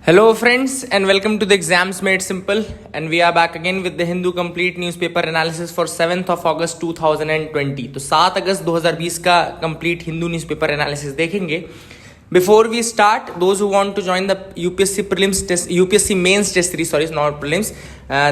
Hello friends and welcome to the Exams Made Simple, and we are back again with the Hindu Complete Newspaper Analysis for 7th of August 2020। तो 7 अगस्त 2020 का complete Hindu Newspaper Analysis देखेंगे। Before we start, those who want to join the UPSC prelims test, UPSC mains test series, sorry, not prelims,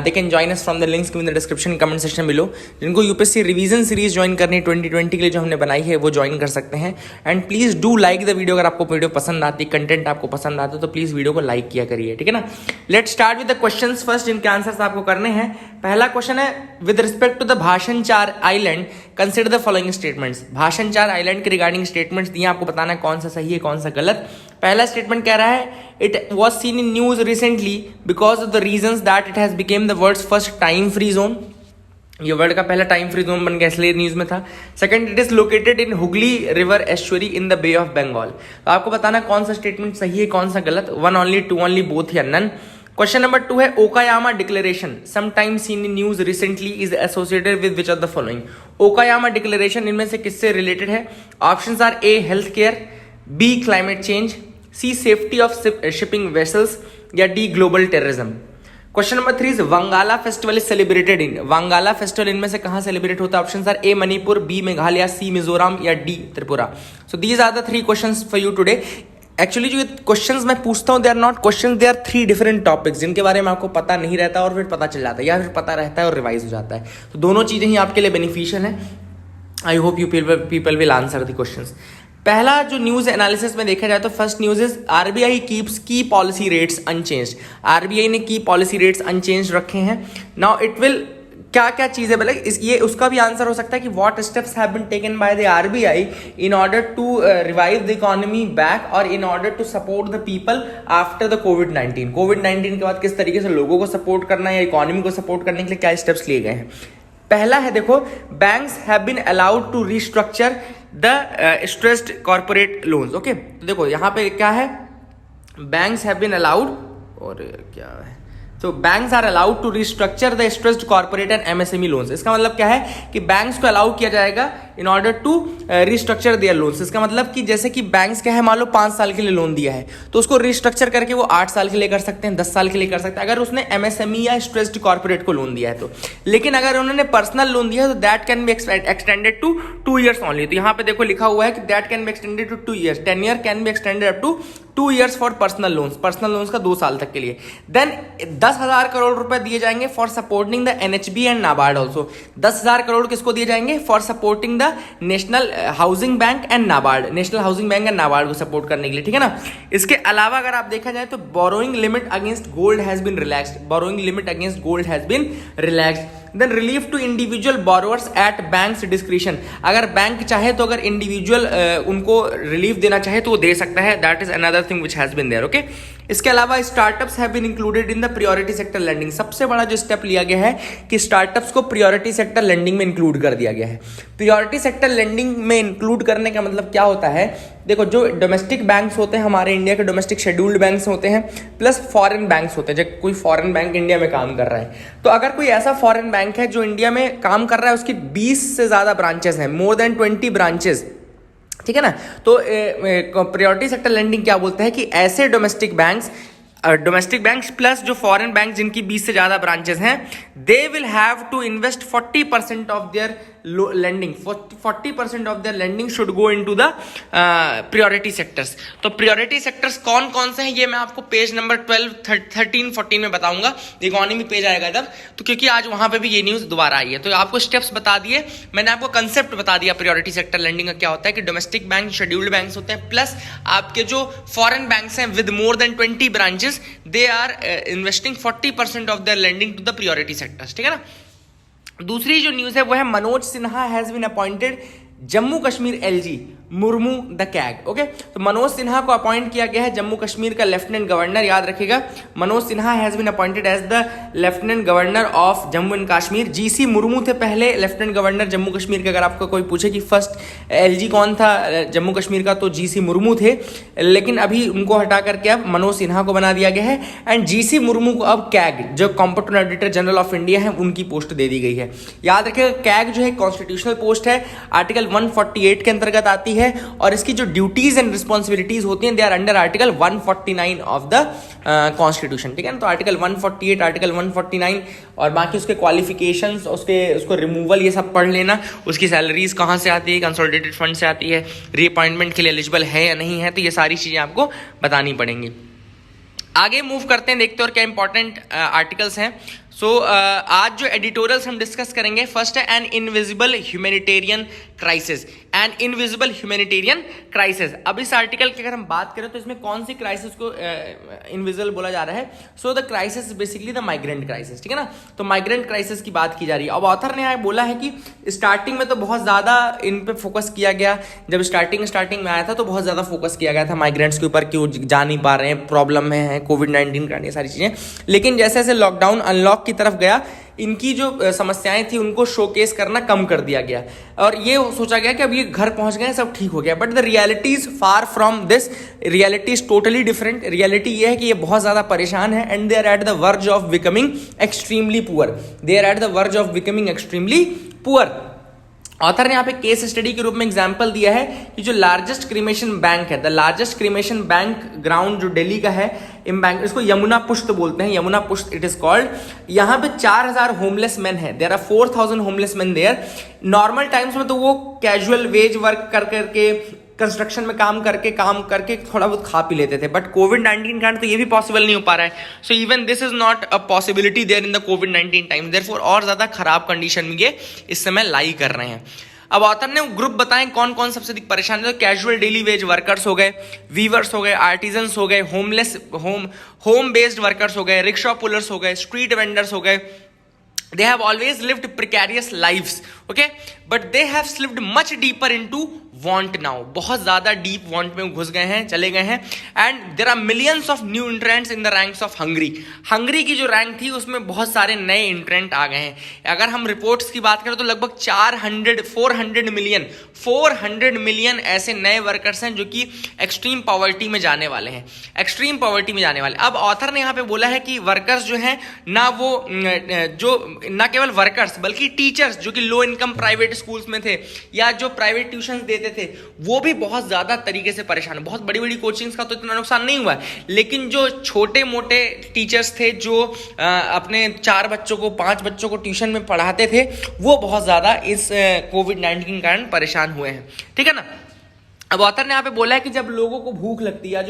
they can join us from the links given in the description comment section below। जिनको UPSC revision series join करनी 2020 के लिए जो हमने बनाई है वो join कर सकते हैं। And please do like the video. अगर आपको वीडियो पसंद आती है, कंटेंट आपको पसंद आता है तो प्लीज वीडियो को लाइक किया करिए, ठीक है ना। Let's start with the questions first, जिनके आंसर्स आपको करने हैं। पहला क्वेश्चन है, विद रिस्पेक्ट टू द भाषण 4 island consider the following statements. भाषण 4 आइलैंड के रिगार्डिंग स्टेटमेंट्स दिए, आपको बताना है कौन सा सही है कौन सा गलत। पहला स्टेटमेंट कह रहा है, it was seen in news recently because of the reasons that it has became the world's first time free zone. ये वर्ल्ड का पहला टाइम फ्री जोन बन गया, इसलिए न्यूज में था। Second, it is located in Hooghly river estuary in the Bay of Bengal. तो आपको बताना कौन सा स्टेटमेंट सही है कौन सा गलत। 1 ओनली, 2 ओनली, बोथ या नन। क्वेश्चन नंबर 2 है, Okayama declaration sometime seen in news recently is associated with which of the following. Okayama declaration इनमें से किससे रिलेटेड है? Options are A health care, B climate change, C safety of shipping vessels, या D global terrorism. Question number 3 is Wangala festival is celebrated in. Wangala festival इनमें से कहां celebrate होता है? Options are A Manipur, B Meghalaya, C Mizoram, या D Tripura. So these are the 3 questions for you today. Actually जो questions मैं पूछता हूं, they are not questions, they are 3 different topics जिनके बारे में आपको पता नहीं रहता और फिर पता चल जाता है, या फिर पता रहता है और रिवाइज हो जाता है। तो दोनों चीजें ही आपके लिए बेनिफिशियल हैं। आई hope you people will answer the questions. पहला जो न्यूज एनालिसिस में देखा जाए तो first news is RBI keeps की पॉलिसी रेट्स अनचेंज्ड। आरबीआई ने की पॉलिसी रेट्स अनचेंज्ड रखे हैं। नाउ इट विल, क्या क्या चीजें मतलब ये उसका भी आंसर हो सकता है कि what steps have been taken by the RBI in order to revive the economy back और इन order to support the people after the कोविड-19। कोविड-19 के बाद किस तरीके से लोगों को सपोर्ट करना है या इकोनॉमी को सपोर्ट करने के लिए क्या स्टेप्स लिए गए हैं। पहला है, देखो, banks have been allowed to restructure the stressed corporate loans. Okay, तो देखो यहाँ पे क्या है, बैंक्स हैव बीन अलाउड, और क्या है, तो banks are allowed to restructure the stressed corporate and MSME loans. इसका मतलब क्या है कि बैंक्स को अलाउ किया जाएगा in order to restructure their loans. इसका मतलब कि जैसे कि बैंक्स क्या है, मान लो 5 साल के लिए लोन दिया है तो उसको रिस्ट्रक्चर करके वो 8 साल के लिए कर सकते हैं, 10 साल के लिए कर सकते हैं, अगर उसने एमएसएमई या स्ट्रेस्ड कॉर्पोरेट को लोन दिया है तो। लेकिन अगर उन्होंने पर्सनल लोन दिया है तो that can be extended to 2 years only. तो यहाँ पे देखो लिखा हुआ है कि that can be extended to 2 years. 10 year can be extended up to 2 years for personal loans. Personal loans का 2 साल तक के लिए। देन 10,000 करोड़ रुपए दिए जाएंगे for supporting the NHB and NABARD also. 10,000 crore किसको दिए जाएंगे? For supporting the national housing bank and NABARD. National housing bank and NABARD को सपोर्ट करने के लिए, ठीक है ना। इसके अलावा अगर आप देखा जाए तो borrowing limit against gold has been relaxed. Borrowing limit against gold has been relaxed. Then relief to individual borrowers at banks discretion. अगर बैंक चाहे तो अगर इंडिविजुअल उनको रिलीफ देना चाहे तो वो दे सकता है। That is another thing which has been there. Okay, इसके अलावा startups have been included in the priority sector lending. सबसे बड़ा जो स्टेप लिया गया है कि स्टार्टअप्स को प्रायोरिटी सेक्टर लेंडिंग में इंक्लूड कर दिया गया है। प्रायोरिटी सेक्टर लेंडिंग में इंक्लूड करने का मतलब क्या होता है? देखो, जो डोमेस्टिक बैंक्स होते हैं, हमारे इंडिया के डोमेस्टिक शेड्यूल्ड बैंक्स होते हैं, प्लस फॉरेन बैंक्स होते हैं। जब कोई फॉरेन बैंक इंडिया में काम कर रहा है तो अगर कोई ऐसा फॉरेन बैंक है जो इंडिया में काम कर रहा है, उसकी 20 से ज्यादा ब्रांचेस हैं, मोर देन 20 ब्रांचेस, ठीक है ना। तो प्रायोरिटी सेक्टर लेंडिंग क्या बोलते हैं कि ऐसे डोमेस्टिक बैंक्स प्लस जो फॉरेन बैंक जिनकी 20 से ज्यादा ब्रांचेस हैं, they will have to invest 40% of their lending, 40% of their lending should go into the priority sectors. तो प्रायोरिटी सेक्टर्स कौन कौन से हैं ये मैं आपको पेज नंबर 12, 13, 14 में बताऊंगा। इकोनॉमी पेज आएगा तब, तो क्योंकि आज वहां पे भी ये न्यूज दोबारा आई है। तो आपको स्टेप्स बता दिए, मैंने आपको कंसेप्ट बता दिया प्रायोरिटी सेक्टर लेंडिंग का क्या होता है कि डोमेस्टिक बैंक शेड्यूल्ड बैंक्स होते हैं, प्लस आपके जो फॉरेन बैंक्स हैं with more than 20 branches, they are investing 40% of their lending to the priority sectors, ठीक है ना। दूसरी जो न्यूज है वो है, Manoj Sinha has been appointed Jammu Kashmir LG Murmu the CAG. Okay, तो मनोज सिन्हा को अपॉइंट किया गया है जम्मू कश्मीर का लेफ्टिनेंट गवर्नर। याद रखिएगा, Manoj Sinha has been appointed as the lieutenant governor of Jammu and Kashmir. GC Murmu थे पहले लेफ्टिनेंट गवर्नर जम्मू कश्मीर के। अगर आपको कोई पूछे कि फर्स्ट एलजी कौन था जम्मू कश्मीर का, तो जीसी मुर्मू थे, लेकिन अभी उनको हटा करके अब मनोज सिन्हा को बना दिया गया है। एंड जीसी मुर्मू को अब कैग, जो competition auditor general of India है, उनकी पोस्ट दे दी गई है। याद रखिएगा, कैग जो है कॉन्स्टिट्यूशनल पोस्ट है, आर्टिकल 148 के अंतर्गत आती है और इसकी जो ड्यूटीज एंड रिस्पॉन्सिबिलिटीज होती हैं they are under article 149 of the constitution, ठीक है ना। तो आर्टिकल 148, आर्टिकल 149 और बाकी उसके क्वालिफिकेशंस, उसको रिमूवल, ये सब पढ़ लेना। उसकी सैलरीज कहाँ से आती है, कंसोलिडेटेड फंड से आती है, रीअपॉइंटमेंट के लिए एलिजिबल है या नहीं है, तो ये सारी चीज़ें आपको बतानी पड़ेंगी। आगे मूव करते हैं, देखते हैं और क्या इंपॉर्टेंट आर्टिकल्स हैं। आज जो एडिटोरियल्स हम डिस्कस करेंगे, फर्स्ट है an invisible humanitarian crisis, an invisible humanitarian crisis. अब इस आर्टिकल की अगर हम बात करें तो इसमें कौन सी क्राइसिस को इनविजिबल बोला जा रहा है? So the crisis basically the migrant crisis, ठीक है ना। तो माइग्रेंट क्राइसिस की बात की जा रही है। अब ऑथर ने यहाँ बोला है कि स्टार्टिंग में तो बहुत ज्यादा इन पे फोकस किया गया, जब स्टार्टिंग में आया था तो बहुत ज्यादा फोकस किया गया था माइग्रेंट्स के ऊपर कि वो जा नहीं पा रहे हैं, प्रॉब्लम में है, कोविड-19 का, ये सारी चीजें। लेकिन जैसे जैसे लॉकडाउन अनलॉक की तरफ गया, इनकी जो समस्याएं थी उनको शोकेस करना कम कर दिया गया और ये सोचा गया कि अब ये घर पहुंच गए, सब ठीक हो गया। But the reality is far from this, reality is totally different. Reality ये है कि ये बहुत ज्यादा परेशान है and they are at the verge of becoming extremely poor, they are at the verge of becoming extremely poor. Author ने यहाँ पे केस स्टडी के रूप में एग्जांपल दिया है कि जो लार्जेस्ट क्रीमेशन बैंक है, the largest cremation bank ground जो दिल्ली का है, इन बैंक, इसको यमुना पुष्ट बोलते हैं, यमुना पुष्ट इट इज कॉल्ड। यहाँ पे 4000 होमलेस मैन है, there are 4000 homeless man there. Normal times में तो वो कैजुअल वेज वर्क कर करके, कंस्ट्रक्शन में काम करके थोड़ा बहुत खा पी लेते थे, बट कोविड-19 कारण तो ये भी पॉसिबल नहीं हो पा रहा है। So even this is not a possibility there in the कोविड-19 टाइम, देयरफॉर और ज्यादा खराब कंडीशन में ये इस समय लाई कर रहे हैं। अब ऑथर ने ग्रुप बताएं कौन कौन सबसे अधिक परेशान है। तो कैजुअल डेली वेज वर्कर्स हो गए, वीवर्स हो गए, आर्टिजन्स हो गए, होम बेस्ड वर्कर्स हो गए, रिक्शा पुलर्स हो गए, स्ट्रीट वेंडर्स हो गए। They have always lived precarious lives, okay? But they have slipped much deeper into want now. बहुत ज्यादा डीप वांट में घुस गए हैं, चले गए हैं। And there are millions of new entrants in the ranks of hungry की जो रैंक थी उसमें बहुत सारे नए इंट्रेंट आ गए हैं। अगर हम रिपोर्ट्स की बात करें तो लगभग 400 मिलियन ऐसे नए वर्कर्स हैं जो कि एक्सट्रीम पॉवर्टी में जाने वाले हैं, एक्सट्रीम पॉवर्टी में जाने वाले। अब ऑथर ने यहाँ पे बोला है कि वर्कर्स जो हैं ना, वो जो ना केवल वर्कर्स बल्कि टीचर्स जो कि लो इनकम प्राइवेट स्कूल्स में थे या जो प्राइवेट ट्यूशंस देते थे, वो भी बहुत ज्यादा तरीके से परेशान है। बहुत बड़ी बड़ी कोचिंग्स का तो इतना नुकसान नहीं हुआ है, लेकिन जो छोटे मोटे टीचर्स थे जो अपने 4 बच्चों को 5 बच्चों को ट्यूशन में पढ़ाते थे, वो बहुत ज्यादा इस कोविड-19 के कारण परेशान हुए हैं, ठीक है ना। अब ऑथर ने यहाँ पे बोला है कि जब लोगों को भूख लगती है या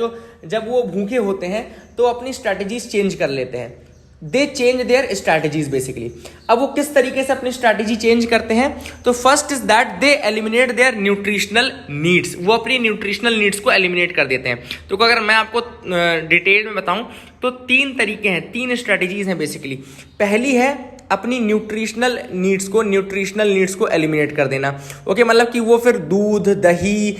जब वो भूखे होते हैं तो अपनी स्ट्रैटेजीज चेंज कर लेते हैं, दे चेंज देयर स्ट्रैटेजीज बेसिकली। अब वो किस तरीके से अपनी स्ट्रैटेजी चेंज करते हैं? तो first is that they eliminate their nutritional needs, वो अपनी न्यूट्रिशनल नीड्स को एलिमिनेट कर देते हैं। तो अगर मैं आपको डिटेल में बताऊं तो 3 तरीके हैं, 3 स्ट्रैटेजीज हैं बेसिकली। पहली है अपनी न्यूट्रिशनल नीड्स को एलिमिनेट कर देना, ओके। मतलब कि वो फिर दूध, दही,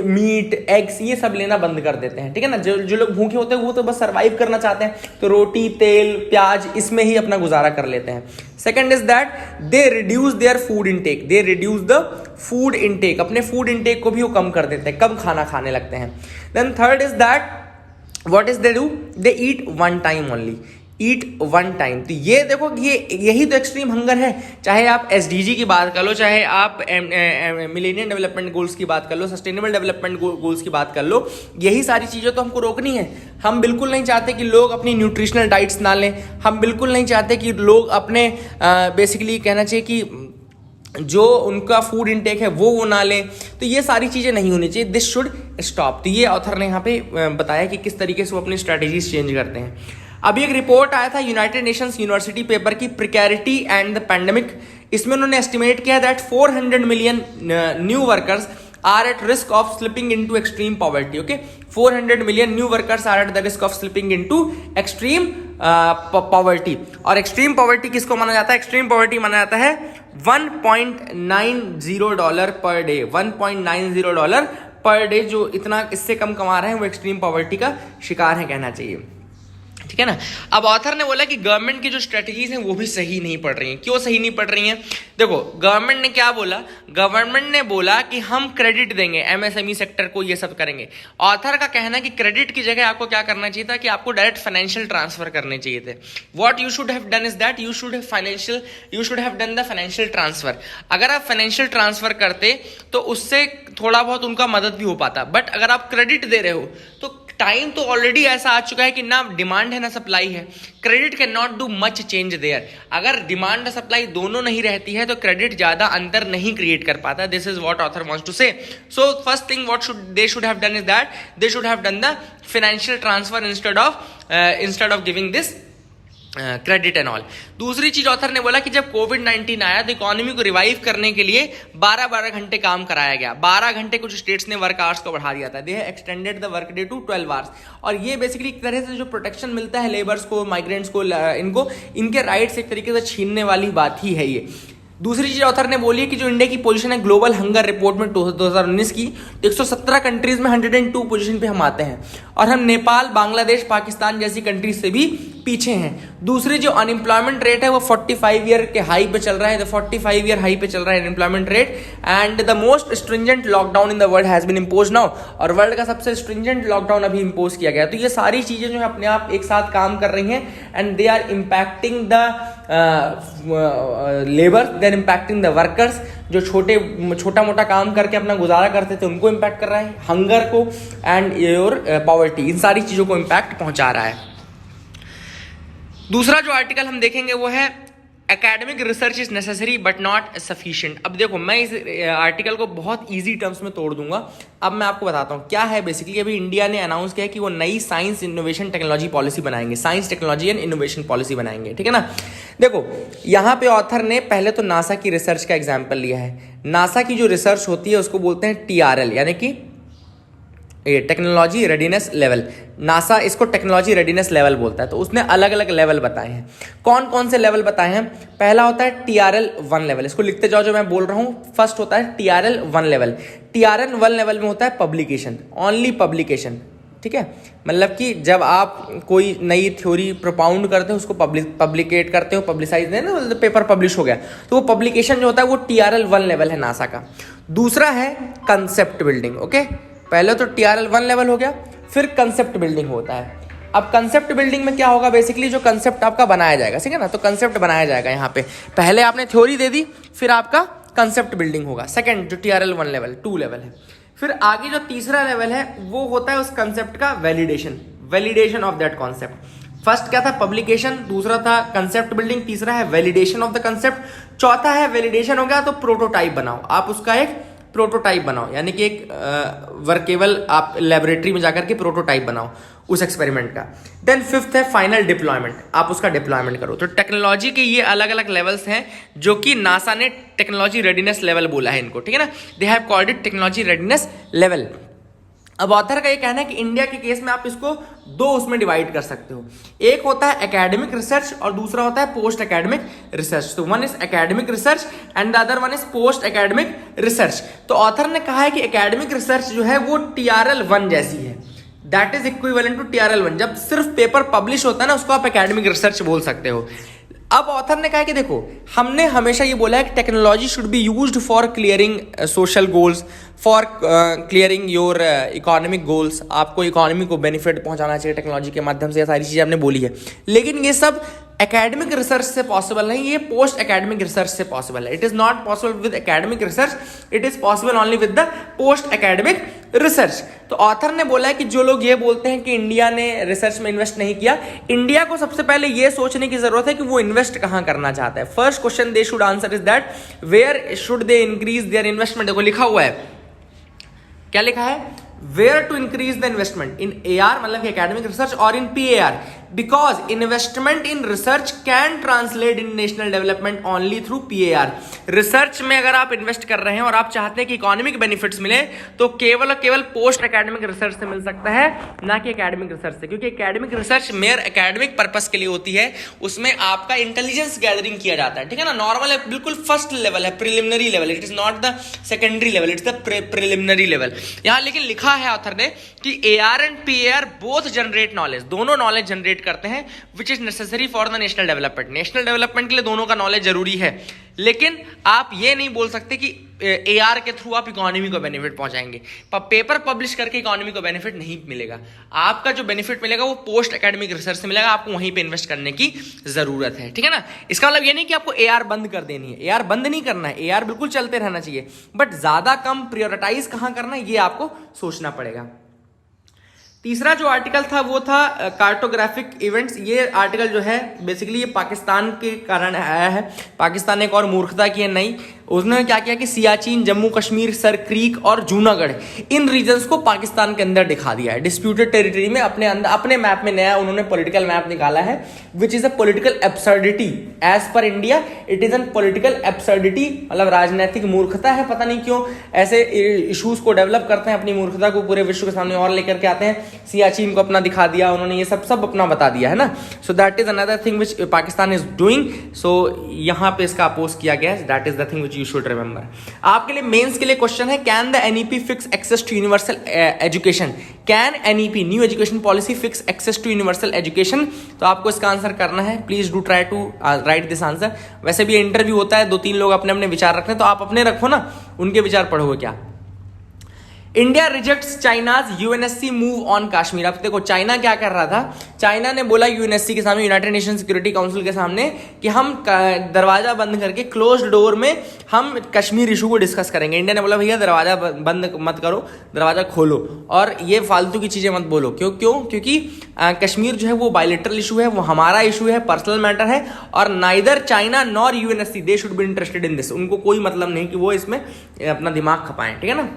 मीट, एग्स ये सब लेना बंद कर देते हैं, ठीक है ना। जो लोग भूखे होते हैं वो तो बस सर्वाइव करना चाहते हैं, तो रोटी, तेल, प्याज इसमें ही अपना गुजारा कर लेते हैं। Second is that they reduce their food intake, they reduce the food intake, अपने फूड इनटेक को भी वो कम कर देते हैं, कम खाना खाने लगते हैं। Then third is that what is they do, they eat one time only, eat one time. तो ये देखो यही तो एक्सट्रीम हंगर है। चाहे आप एसडीजी की बात कर लो, चाहे आप मिलेनियम डेवलपमेंट गोल्स की बात कर लो, सस्टेनेबल डेवलपमेंट गोल्स की बात कर लो, यही सारी चीज़ें तो हमको रोकनी है। हम बिल्कुल नहीं चाहते कि लोग अपनी न्यूट्रिशनल डाइट्स ना लें, हम बिल्कुल नहीं चाहते कि लोग अपने बेसिकली कहना चाहिए कि जो उनका फूड इनटेक है वो ना लें। तो ये सारी चीज़ें नहीं होनी चाहिए, दिस शुड स्टॉप। तो ये ऑथर ने यहाँ पे बताया कि किस तरीके से वो अपनी स्ट्रैटेजीज चेंज करते हैं। अभी एक रिपोर्ट आया था यूनाइटेड नेशंस यूनिवर्सिटी पेपर की, प्रिकैरिटी एंड द पैंडेमिक। इसमें उन्होंने एस्टिमेट किया that 400 million new workers are at risk of slipping into extreme poverty, okay. 400 million new workers are at the risk of slipping into extreme poverty. और extreme poverty किसको माना जाता है? Extreme poverty माना जाता है $1.90 पर डे, $1.90 पर डे। जो इतना इससे कम कमा रहे हैं वो एक्सट्रीम पॉवर्टी का शिकार है, कहना चाहिए, ठीक है ना। अब ऑथर ने बोला कि गवर्नमेंट की जो स्ट्रेटजीज हैं वो भी सही नहीं पड़ रही हैं। क्यों सही नहीं पड़ रही हैं? देखो, गवर्नमेंट ने क्या बोला, गवर्नमेंट ने बोला कि हम क्रेडिट देंगे एमएसएमई सेक्टर को, ये सब करेंगे। ऑथर का कहना है कि क्रेडिट की जगह आपको क्या करना चाहिए था कि आपको डायरेक्ट फाइनेंशियल ट्रांसफर करने चाहिए थे। What you should have done is that you should have done the financial transfer. अगर आप फाइनेंशियल ट्रांसफर करते तो उससे थोड़ा बहुत उनका मदद भी हो पाता, बट अगर आप क्रेडिट दे रहे हो तो टाइम तो ऑलरेडी ऐसा आ चुका है कि ना डिमांड है ना सप्लाई है। Credit can not do much change their. अगर डिमांड और सप्लाई दोनों नहीं रहती है तो क्रेडिट ज्यादा अंतर नहीं क्रिएट कर पाता। This is what author wants to say. So first thing what they should have done is that they should have done the financial transfer instead of giving this credit and all. दूसरी चीज author ने बोला कि जब कोविड-19 आया तो economy को revive करने के लिए 12-12 घंटे काम कराया गया। 12 घंटे कुछ स्टेट्स ने वर्क आवर्स को बढ़ा दिया था। They have extended the work day to 12 hours. और ये बेसिकली एक तरह से जो प्रोटेक्शन मिलता है लेबर्स को, माइग्रेंट्स को, इनको इनके राइट्स एक तरीके से छीनने वाली बात ही है ये। दूसरी चीज ऑथर ने बोली कि जो इंडिया की पोजीशन है ग्लोबल हंगर रिपोर्ट में 2019 की, 117 कंट्रीज में 102 पोजीशन पे हम आते हैं और हम नेपाल, बांग्लादेश, पाकिस्तान जैसी कंट्रीज से भी पीछे हैं। दूसरी जो अनएम्प्लॉयमेंट रेट है वो 45 ईयर के हाई पे चल रहा है, 45 ईयर हाई पे चल रहा है unemployment rate. And the most stringent lockdown in the world has been impose now, और वर्ल्ड का सबसे स्ट्रिंजेंट लॉकडाउन अभी इम्पोज किया गया। तो ये सारी चीजें जो है अपने आप एक साथ काम कर रही हैं and they are impacting the labour, they are impacting the workers. जो छोटा मोटा काम करके अपना गुजारा करते थे उनको इम्पैक्ट कर रहा है, हंगर को एंड योर पॉवर्टी, इन सारी चीजों को इम्पैक्ट पहुंचा रहा है। दूसरा जो आर्टिकल हम देखेंगे वो है academic research is necessary but not sufficient. अब देखो, मैं इस आर्टिकल को बहुत इजी टर्म्स में तोड़ दूंगा। अब मैं आपको बताता हूँ क्या है। बेसिकली अभी इंडिया ने अनाउंस किया है कि वो नई साइंस इनोवेशन टेक्नोलॉजी पॉलिसी बनाएंगे, science technology and innovation policy बनाएंगे, ठीक है ना। देखो, यहाँ पे ऑथर ने पहले तो नासा की रिसर्च का एग्जाम्पल लिया है। नासा की जो रिसर्च होती है उसको बोलते हैं TRL, यानी कि टेक्नोलॉजी रेडीनेस लेवल। नासा इसको टेक्नोलॉजी रेडीनेस लेवल बोलता है। तो उसने अलग अलग लेवल बताए हैं। कौन कौन से लेवल बताए हैं? पहला होता है TRL 1 लेवल, इसको लिखते जाओ जो मैं बोल रहा हूं। फर्स्ट होता है TRL 1 लेवल। TRL 1 लेवल में होता है पब्लिकेशन, ओनली पब्लिकेशन, ठीक है। मतलब कि जब आप कोई नई थ्योरी प्रोपाउंड करते हो, उसको पब्लिकेट करते हो, पब्लिसाइज ना, पेपर पब्लिश हो गया, तो वो पब्लिकेशन जो होता है वो TRL 1 लेवल है नासा का। दूसरा है कंसेप्ट बिल्डिंग, ओके। पहले तो TRL 1 लेवल हो गया, फिर कंसेप्ट बिल्डिंग होता है। अब कंसेप्ट बिल्डिंग में क्या होगा? बेसिकली जो कंसेप्ट आपका बनाया जाएगा, ठीक है ना। तो कंसेप्ट बनाया जाएगा यहाँ पे, पहले आपने थ्योरी दे दी, फिर आपका कंसेप्ट बिल्डिंग होगा। सेकंड जो TRL 1 लेवल 2 लेवल है। फिर आगे जो तीसरा लेवल है वो होता है उस कंसेप्ट का validation of that concept. First क्या था? पब्लिकेशन, दूसरा था कंसेप्ट बिल्डिंग, तीसरा है वैलिडेशन ऑफ द कंसेप्ट, चौथा है वैलिडेशन हो गया तो प्रोटोटाइप बनाओ। आप उसका एक प्रोटोटाइप बनाओ, यानी कि एक वर्केबल आप लेबोरेटरी में जाकर के प्रोटोटाइप बनाओ उस एक्सपेरिमेंट का। देन फिफ्थ है फाइनल डिप्लॉयमेंट, आप उसका डिप्लॉयमेंट करो। तो टेक्नोलॉजी के ये अलग अलग लेवल्स हैं जो कि नासा ने टेक्नोलॉजी रेडीनेस लेवल बोला है इनको, ठीक है ना। They have called it technology readiness level. अब ऑथर का ये कहना है कि इंडिया के केस में आप इसको दो उसमें डिवाइड कर सकते हो। एक होता है एकेडमिक रिसर्च और दूसरा होता है पोस्ट एकेडमिक रिसर्च। तो one is academic research and the other one is post academic research. तो ऑथर ने कहा है कि एकेडमिक रिसर्च जो है वो TRL 1 जैसी है, that is equivalent to TRL 1। जब सिर्फ पेपर पब्लिश होता है ना, उसको आप एकेडमिक रिसर्च बोल सकते हो। अब ऑथर ने कहा कि देखो, हमने हमेशा ये बोला है कि technology should be used for clearing social goals, for clearing your economic goals. आपको इकोनॉमी को बेनिफिट पहुंचाना चाहिए टेक्नोलॉजी के माध्यम से, ये सारी चीजें हमने बोली है। लेकिन ये सब एकेडमिक रिसर्च से पॉसिबल नहीं, ये पोस्ट एकेडमिक रिसर्च से पॉसिबल है। It is not possible with academic research, it is possible only with the post academic research. तो ऑथर ने बोला है कि जो लोग ये बोलते हैं कि इंडिया ने रिसर्च में इन्वेस्ट नहीं किया, इंडिया को सबसे पहले ये सोचने की जरूरत है कि वो इन्वेस्ट कहां करना चाहता है। First question they should answer is that where should they increase their investment. देखो लिखा हुआ है, क्या लिखा है? Where to increase the investment in AR, मतलब एकेडमिक रिसर्च, और in PAR, because investment in research can translate in national development only through PAR। Research में अगर आप इन्वेस्ट कर रहे हैं और आप चाहते हैं कि इकोनॉमिक बेनिफिट्स मिले, तो केवल और केवल पोस्ट एकेडमिक रिसर्च से मिल सकता है, ना कि एकेडमिक रिसर्च से। क्योंकि academic research mayor academic purpose के लिए होती है, उसमें आपका इंटेलिजेंस गैदरिंग किया जाता है, ठीक है ना। नॉर्मल है, बिल्कुल फर्स्ट लेवल है, preliminary level. It is not the secondary level, it's the preliminary level. यहां लेकिन लिखा है ऑथर ने कि AR and PAR both generate knowledge, दोनों नॉलेज जनरेट करते हैं which is necessary for the national development. National development के लिए दोनों का नॉलेज जरूरी है, लेकिन आप ये नहीं बोल सकते कि AR के थ्रू आप इकोनॉमी को बेनिफिट पहुंचाएंगे। पेपर पब्लिश करके इकोनॉमी को बेनिफिट नहीं मिलेगा। आपका जो बेनिफिट मिलेगा वो पोस्ट एकेडमिक रिसर्च से मिलेगा, आपको वहीं पे इन्वेस्ट करने की जरूरत है, ठीक है ना। इसका मतलब ये नहीं कि आपको AR बंद कर देनी है, AR बंद नहीं करना है, AR बिल्कुल चलते रहना चाहिए, बट ज्यादा कम प्रायोरिटाइज कहां करना है ये आपको सोचना पड़ेगा। तीसरा जो आर्टिकल था वो था कार्टोग्राफिक इवेंट्स। ये आर्टिकल जो है बेसिकली ये पाकिस्तान के कारण आया है। पाकिस्तान ने एक और मूर्खता की है नई, उसने क्या किया कि सियाचिन, जम्मू कश्मीर, सर क्रीक और जूनागढ़ इन रीजन्स को पाकिस्तान के अंदर दिखा दिया है। डिस्प्यूटेड टेरिटरी में अपने अंदर अपने मैप में नया उन्होंने पॉलिटिकल मैप निकाला है which is a political absurdity as per India. It is an political absurdity, मतलब राजनीतिक मूर्खता है। पता नहीं क्यों ऐसे इश्यूज को डेवलप करते हैं, अपनी मूर्खता को पूरे विश्व के सामने और लेकर के आते हैं। सियाचिन को अपना दिखा दिया उन्होंने, ये सब अपना बता दिया है ना। So that is another thing which Pakistan is doing. So यहां पे इसका अपोज किया गया है। That is the thing which you should remember. आपके लिए मेंस के लिए क्वेश्चन है, can the NEP fix access to universal education? Can NEP new education policy fix access to universal education? तो आपको इसका आंसर करना है। Please do try to write this answer. वैसे भी इंटरव्यू होता है, 2-3 लोग अपने अपने विचार रखते हैं, तो आप अपने रखो ना, उनके विचार पढ़ोगे क्या। India rejects China's UNSC move on Kashmir. अब देखो चाइना क्या कर रहा था, चाइना ने बोला UNSC के सामने, यूनाइटेड नेशन सिक्योरिटी काउंसिल के सामने, कि हम दरवाजा बंद करके क्लोज्ड डोर में हम कश्मीर इशू को डिस्कस करेंगे। इंडिया ने बोला भैया दरवाजा बंद मत करो, दरवाजा खोलो और ये फालतू की चीजें मत बोलो। क्योंकि कश्मीर जो है वो बायलेटरल इशू है, वो हमारा इशू है, पर्सनल मैटर है, और neither China nor UNSC they should be interested in this. उनको कोई मतलब नहीं कि वो इसमें अपना दिमाग खपाएं, ठीक है ना।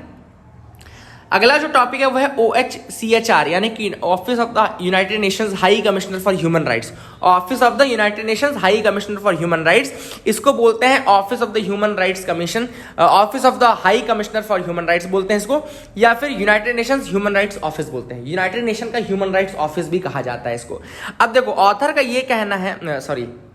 अगला जो टॉपिक है वो है OHCHR, यानी कि office of the United Nations high commissioner for human rights. Office of the United Nations high commissioner for human rights, इसको बोलते हैं office of the human rights commission, office of the high commissioner for human rights बोलते हैं इसको, या फिर United Nations human rights office बोलते हैं। यूनाइटेड नेशन का ह्यूमन राइट्स ऑफिस भी कहा जाता है इसको। अब देखो ऑथर का ये कहना है,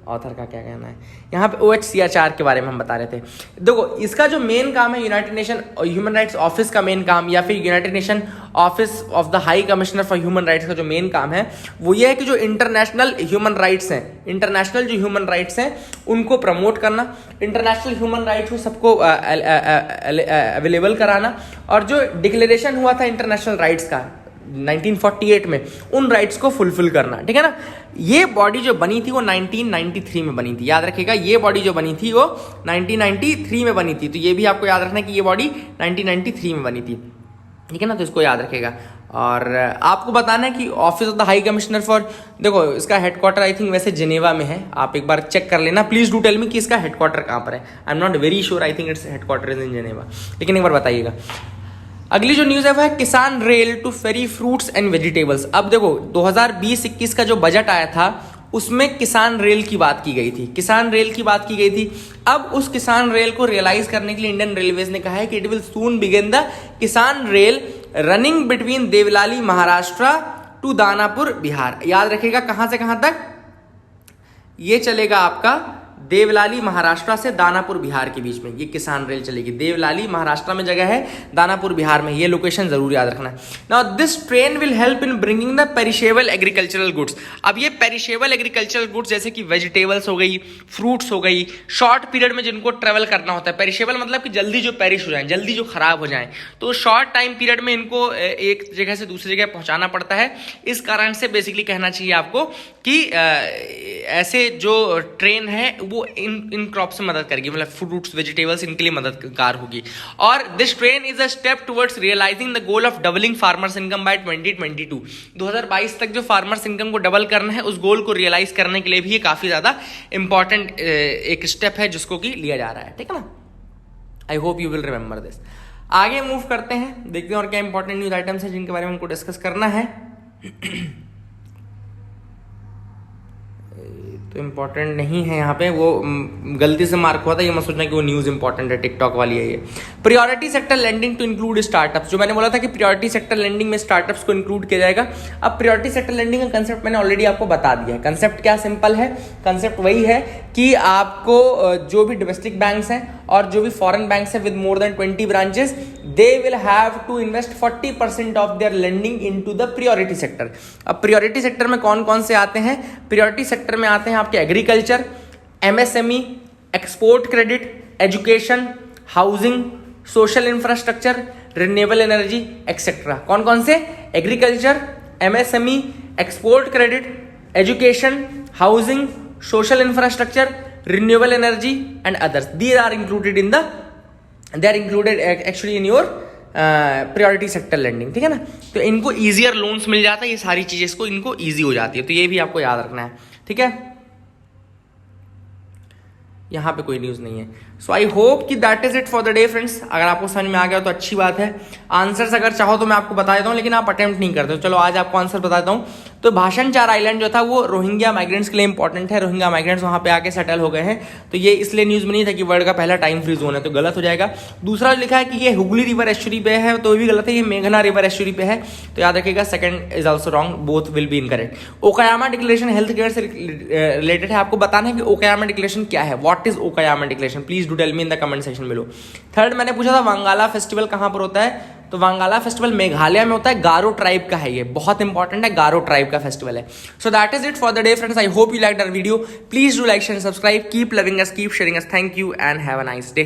ऑथर का क्या कहना है, यहाँ पे OHCHR के बारे में हम बता रहे थे। देखो इसका जो मेन काम है United nation human rights office का मेन काम, या फिर United nation office of the high commissioner for human rights का जो मेन काम है वो ये है कि जो इंटरनेशनल ह्यूमन राइट्स हैं, इंटरनेशनल जो ह्यूमन राइट्स हैं उनको प्रमोट करना, इंटरनेशनल ह्यूमन राइट्स को सबको अवेलेबल कराना, और जो डिक्लेरेशन हुआ था इंटरनेशनल राइट्स का 1948 में, उन राइट्स को फुलफिल करना, ठीक है ना। ये बॉडी जो बनी थी वो 1993 में बनी थी, याद रखिएगा। ये बॉडी जो बनी थी वो 1993 में बनी थी, तो ये भी आपको याद रखना है कि ये बॉडी 1993 में बनी थी, ठीक है ना। तो इसको याद रखिएगा। और आपको बताना है कि office of the high commissioner for, देखो इसका हेडक्वार्टर आई थिंक वैसे जिनेवा में है, आप एक बार चेक कर लेना। प्लीज डू टेल मी कि इसका हेडक्वार्टर कहाँ पर है। I am not very sure, I think its headquarter is in Geneva, लेकिन एक बार बताइएगा। अगली जो न्यूज है वो है Kisan rail to ferry fruits and vegetables. अब देखो 2020-21 का जो बजट आया था उसमें किसान रेल की बात की गई थी, किसान रेल की बात की गई थी। अब उस किसान रेल को रियलाइज करने के लिए इंडियन रेलवेज ने कहा है कि it will soon begin the Kisan rail running between Deolali Maharashtra to Danapur Bihar. याद रखिएगा कहां से कहां तक ये चलेगा, आपका देवलाली महाराष्ट्र से दानापुर बिहार के बीच में ये किसान रेल चलेगी। देवलाली महाराष्ट्र में जगह है, दानापुर बिहार में, ये लोकेशन जरूर याद रखना है। Now this train will help in bringing the perishable agricultural goods. अब ये पेरिशेबल एग्रीकल्चरल गुड्स जैसे कि वेजिटेबल्स हो गई, फ्रूट्स हो गई, शॉर्ट पीरियड में जिनको ट्रेवल करना होता है, पेरिशेबल मतलब कि जल्दी जो पेरिश हो जाए, जल्दी जो खराब हो जाए, तो शॉर्ट टाइम पीरियड में इनको एक जगह से दूसरी जगह पहुंचाना पड़ता है। इस कारण से बेसिकली कहना चाहिए आपको कि ऐसे जो ट्रेन है वो इन क्रॉप से मदद करेगी, मतलब फ्रूट्स वेजिटेबल्स इनके लिए मददगार होगी। और this train is a step towards realizing the goal of doubling farmers income by 2022। 2022 तक जो फार्मर्स इनकम को डबल करना है, उस गोल को रियलाइज करने के लिए भी ये काफी ज्यादा इंपॉर्टेंट एक स्टेप है जिसको कि लिया जा रहा है, ठीक है ना। आई hope you will remember this. आगे मूव करते हैं, देखते हैं और क्या इंपॉर्टेंट न्यूज आइटम्स है जिनके बारे में हमको डिस्कस करना है। तो इंपॉर्टेंट नहीं है यहाँ पे, वो गलती से मार्क हुआ था, ये मत सोचना कि वो न्यूज़ इंपॉर्टेंट है, टिकटॉक वाली है ये। Priority sector lending to include startups, जो मैंने बोला था कि प्रायोरिटी सेक्टर लेंडिंग में स्टार्टअप्स को इंक्लूड किया जाएगा। अब प्रायोरिटी सेक्टर लेंडिंग का कंसेप्ट मैंने ऑलरेडी आपको बता दिया है। कंसेप्ट क्या सिंपल है, कंसेप्ट वही है कि आपको जो भी डोमेस्टिक बैंक्स हैं और जो भी फॉरेन बैंक्स है with more than 20 branches, they will have to invest 40% of their lending into the priority sector. अब प्रायोरिटी सेक्टर में कौन कौन से आते हैं? प्रायोरिटी सेक्टर में आते हैं आपके agriculture, MSME, export credit, education, housing, social infrastructure, renewable energy etcetera. कौन कौन से? Agriculture, MSME, export credit, education, housing, social infrastructure, renewable energy and others. These are included actually in your priority sector lending, ठीक है ना। तो इनको easier loans मिल जाता है, ये सारी चीजें इसको इनको ईजी हो जाती है, तो ये भी आपको याद रखना है, ठीक है। यहाँ पे कोई न्यूज़ नहीं है। सो आई होप कि that is it for the day friends. अगर आपको समझ में आ गया तो अच्छी बात है। आंसर्स अगर चाहो तो मैं आपको बता देता हूँ, लेकिन आप अटेम्प्ट नहीं करते। चलो आज आपको आंसर बता देता हूँ। तो भाषण चार आइलैंड जो था वो रोहिंग्या माइग्रेंट्स के लिए इंपॉर्टेंट है। रोहिंग्या माइग्रेंट्स वहाँ पे आके सेटल हो गए हैं, तो ये इसलिए न्यूज़ में नहीं था कि वर्ल्ड का पहला टाइम फ्री जोन है, तो गलत हो जाएगा। दूसरा जो लिखा है कि ये हुगली रिवर एस्चुरी पे है, तो भी गलत है, ये मेघना रिवर एस्चुरी पे है, तो याद रखिएगा second is also wrong, both will be incorrect. Okayama declaration health care से रिलेटेड है, आपको बताना है कि ओकायामा डिक्लेरेशन क्या है, what is Okayama declaration, please do tell me in the comment section below. Third मैंने पूछा था वांगाला फेस्टिवल कहाँ पर होता है, तो वांगाला फेस्टिवल मेघालय में होता है, गारो ट्राइब का है, ये बहुत इंपॉर्टेंट है, गारो ट्राइब का फेस्टिवल है। So that is it for the day friends. I hope you like our video. Please do like share subscribe, keep loving us, keep sharing us. Thank you and have a nice day.